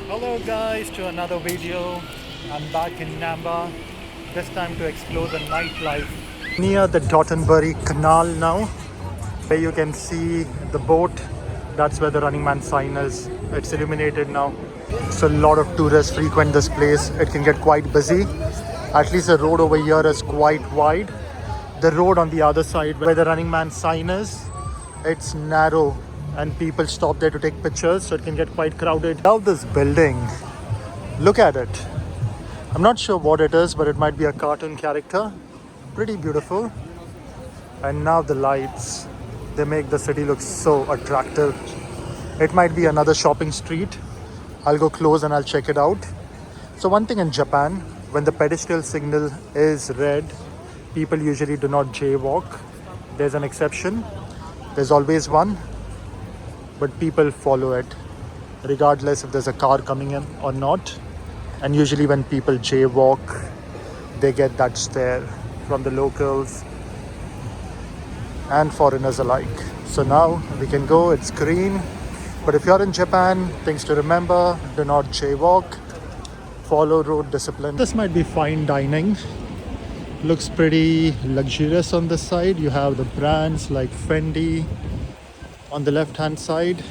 Hello guys, to another video. I'm back in Namba, this time to explore the nightlife. Near the Dotonbori Canal now, where you can see the boat. That's where the Running Man sign is. It's illuminated now. So a lot of tourists frequent this place. It can get quite busy. At least the road over here is quite wide. The road on the other side where the Running Man sign is, it's narrow and people stop there to take pictures, so it can get quite crowded. Now this building, look at it. I'm not sure what it is, but it might be a cartoon character. Pretty beautiful. And now the lights, they make the city look so attractive. It might be another shopping street. I'll go close and I'll check it out. So one thing in Japan, when the pedestrian signal is red, people usually do not jaywalk. There's an exception. There's always one. But people follow it regardless if there's a car coming in or not. And usually when people jaywalk, they get that stare from the locals and foreigners alike. So now we can go, it's green. But if you're in Japan, things to remember: do not jaywalk, follow road discipline. This might be fine dining. Looks pretty luxurious on this side. You have the brands like Fendi on the left hand side.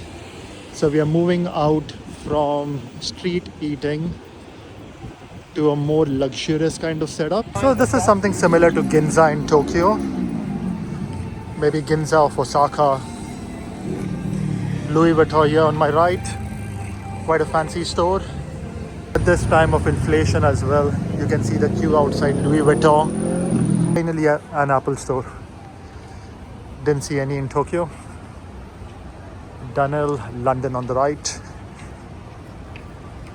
So we are moving out from street eating to a more luxurious kind of setup. So this is something similar to Ginza in Tokyo, maybe Ginza of Osaka. Louis Vuitton here on my right, quite a fancy store. At this time of inflation as well, you can see the queue outside Louis Vuitton. Finally an Apple store. Didn't see any in Tokyo. Dunhill, London on the right.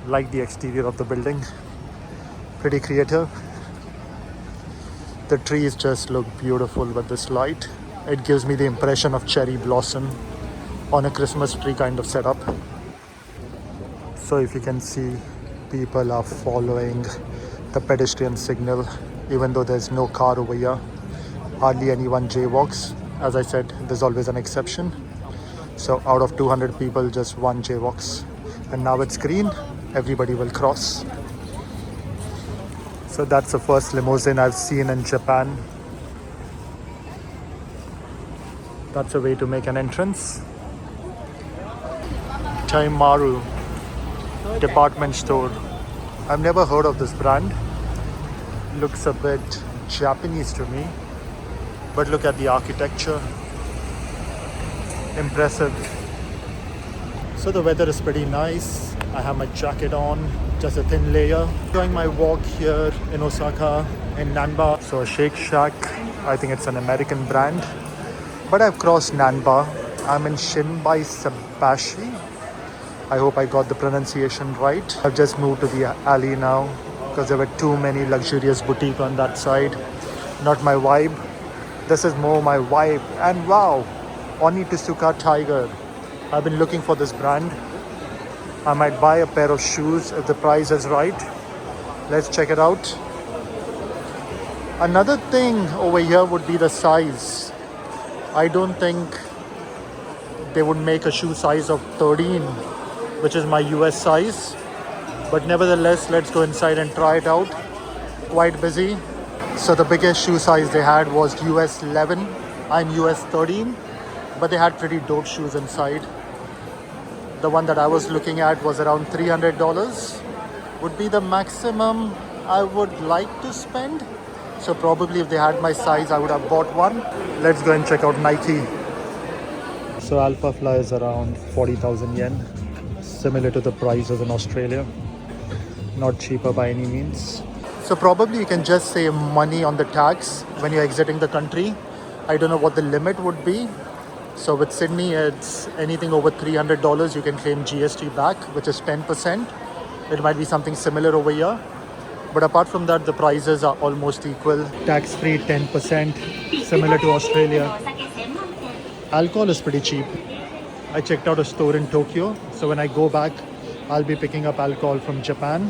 Like the exterior of the building. Pretty creative. The trees just look beautiful with this light. It gives me the impression of cherry blossom on a Christmas tree kind of setup. So if you can see, people are following the pedestrian signal even though there's no car over here. Hardly anyone jaywalks. As I said, there's always an exception. So out of 200 people, just one jaywalks. And now it's green, everybody will cross. So that's the first limousine I've seen in Japan. That's a way to make an entrance. Taimaru department store. I've never heard of this brand. Looks a bit Japanese to me. But look at the architecture. Impressive. So the weather is pretty nice. I have my jacket on, just a thin layer. Enjoying my walk here in Osaka, in Namba. So Shake Shack, I think it's an American brand. But I've crossed Namba. I'm in Shinsaibashi. I hope I got the pronunciation right. I've just moved to the alley now because there were too many luxurious boutiques on that side. Not my vibe. This is more my vibe. And wow, Onitsuka Tiger. I've been looking for this brand. I might buy a pair of shoes if the price is right. Let's check it out. Another thing over here would be the size. I don't think they would make a shoe size of 13, which is my US size. But nevertheless, let's go inside and try it out. Quite busy. So the biggest shoe size they had was US 11. I'm US 13. But they had pretty dope shoes inside. The one that I was looking at was around $300. Would be the maximum I would like to spend. So probably if they had my size, I would have bought one. Let's go and check out Nike. So Alpha Fly is around 40,000 yen. Similar to the prices in Australia. Not cheaper by any means. So probably you can just save money on the tax when you're exiting the country. I don't know what the limit would be. So with Sydney, it's anything over $300 you can claim GST back, which is 10%. It might be something similar over here. But apart from that, the prices are almost equal. Tax-free 10%, similar to Australia. Alcohol is pretty cheap. I checked out a store in Tokyo. So when I go back, I'll be picking up alcohol from Japan.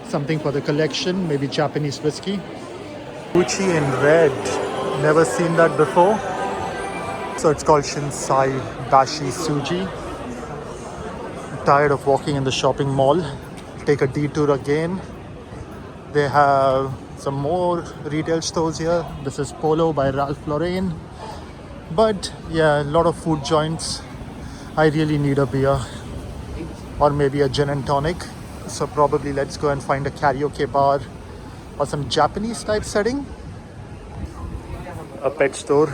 Something for the collection, maybe Japanese whiskey. Gucci in red. Never seen that before. So it's called Shinsaibashi Suji. tired of walking in the shopping mall. Take a detour again. They have some more retail stores here. This is Polo by Ralph Lauren. But yeah, a lot of food joints. I really need a beer or maybe a gin and tonic. So probably let's go and find a karaoke bar or some Japanese type setting. A pet store.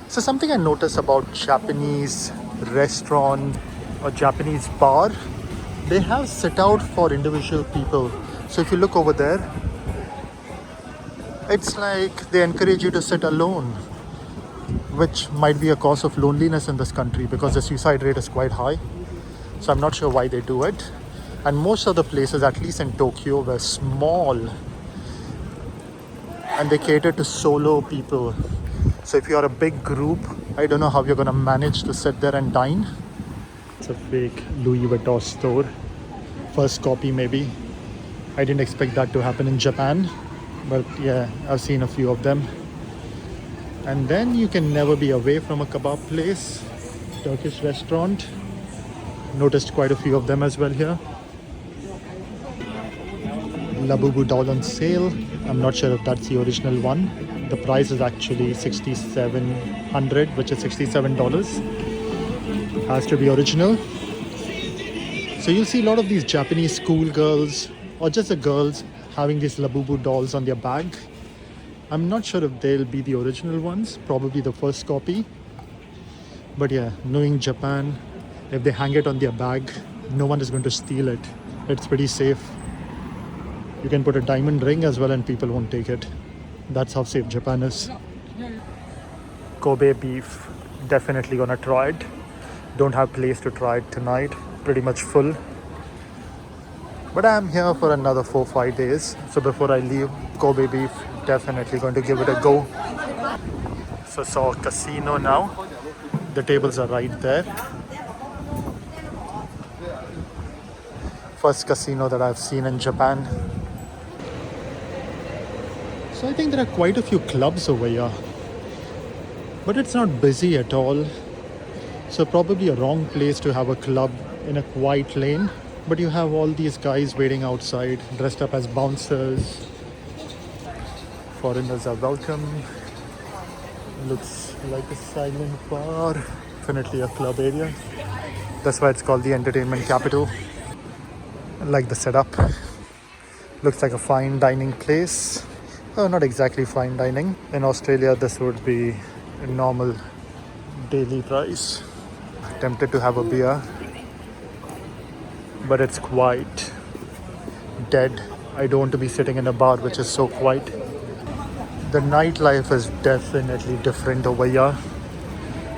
So something I noticed about Japanese restaurant or Japanese bar, they have sit out for individual people. So if you look over there, it's like they encourage you to sit alone, which might be a cause of loneliness in this country because the suicide rate is quite high. So I'm not sure why they do it. And most of the places, at least in Tokyo, were small and they cater to solo people. So if you're a big group, I don't know how you're going to manage to sit there and dine. It's a fake Louis Vuitton store. First copy maybe. I didn't expect that to happen in Japan. But yeah, I've seen a few of them. And then you can never be away from a kebab place. Turkish restaurant. Noticed quite a few of them as well here. Labubu doll on sale. I'm not sure if that's the original one. The price is actually $6,700, which is $67. Has to be original. So you'll see a lot of these Japanese schoolgirls or just the girls having these Labubu dolls on their bag. I'm not sure if they'll be the original ones, probably the first copy. But yeah, knowing Japan, if they hang it on their bag, no one is going to steal it. It's pretty safe. You can put a diamond ring as well and people won't take it. That's how safe Japan is. Kobe beef, definitely gonna try it. Don't have place to try it tonight, pretty much full. But I'm here for another 4-5 days. So before I leave, Kobe beef, definitely going to give it a go. So saw a casino now. The tables are right there. First casino that I've seen in Japan. So I think there are quite a few clubs over here. But it's not busy at all. So probably a wrong place to have a club in a quiet lane. But you have all these guys waiting outside, dressed up as bouncers. Foreigners are welcome. Looks like a silent bar. Definitely a club area. That's why it's called the entertainment capital. I like the setup. Looks like a fine dining place. Oh, not exactly fine dining. In Australia, this would be a normal daily price. Tempted to have a beer, but it's quite dead. I don't want to be sitting in a bar which is so quiet. The nightlife is definitely different over here.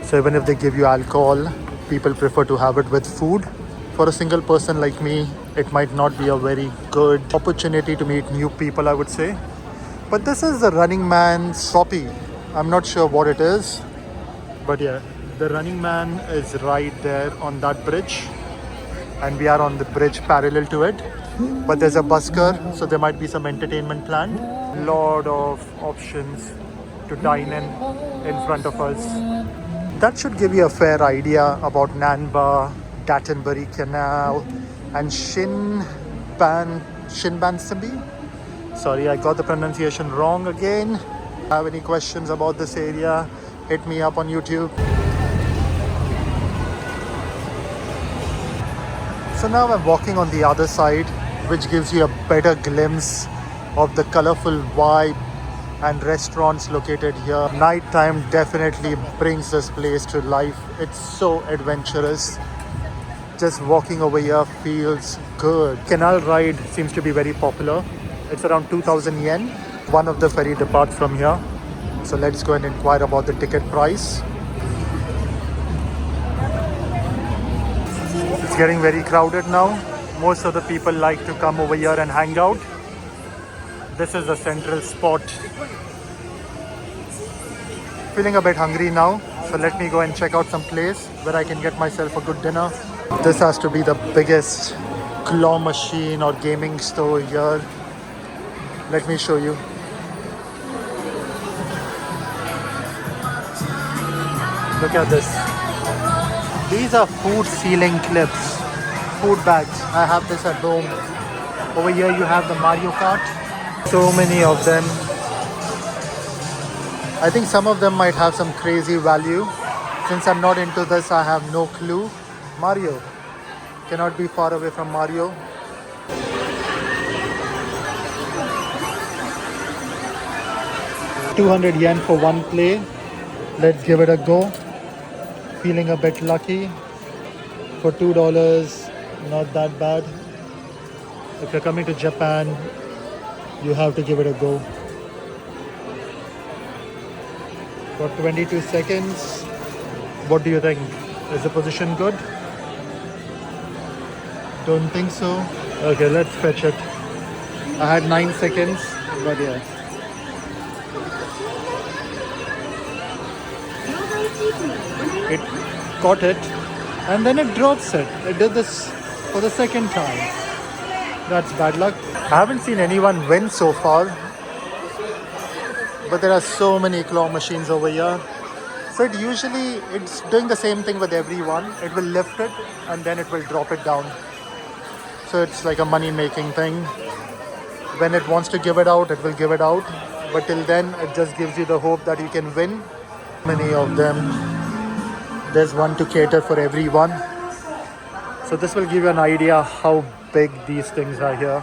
So even if they give you alcohol, people prefer to have it with food. For a single person like me, it might not be a very good opportunity to meet new people, I would say. But this is the Running Man's copy. I'm not sure what it is. But yeah, the Running Man is right there on that bridge. And we are on the bridge parallel to it. But there's a busker, so there might be some entertainment planned. Lot of options to dine in front of us. That should give you a fair idea about Nanba, Dotonbori Canal, and Shimbeyashi. Sorry, I got the pronunciation wrong again. Have any questions about this area? Hit me up on YouTube. So now I'm walking on the other side, which gives you a better glimpse of the colorful vibe and restaurants located here. Nighttime definitely brings this place to life. It's so adventurous. Just walking over here feels good. Canal ride seems to be very popular. It's around 2,000 yen. One of the ferry departs from here. So let's go and inquire about the ticket price. It's getting very crowded now. Most of the people like to come over here and hang out. This is the central spot. Feeling a bit hungry now. So let me go and check out some place where I can get myself a good dinner. This has to be the biggest claw machine or gaming store here. Let me show you. Look at this. These are food ceiling clips. food bags. I have this at home. Over here you have the Mario Kart. So many of them. I think some of them might have some crazy value. Since I'm not into this, I have no clue. Mario. Cannot be far away from Mario. yen for one play. Let's give it a go. Feeling a bit lucky. For $2, not that bad. If you're coming to Japan, you have to give it a go. For 22 seconds, what do you think? Is the position good? Don't think so. Okay, let's fetch it. I had 9 seconds, but yeah. It caught it and then it drops it. It did this for the second time. That's bad luck. I haven't seen anyone win so far, but there are so many claw machines over here. So it's doing the same thing with everyone. It will lift it and then it will drop it down. So it's like a money making thing. When it wants to give it out, it will give it out. But till then, it just gives you the hope that you can win. Many of them. There's one to cater for everyone. So this will give you an idea how big these things are here.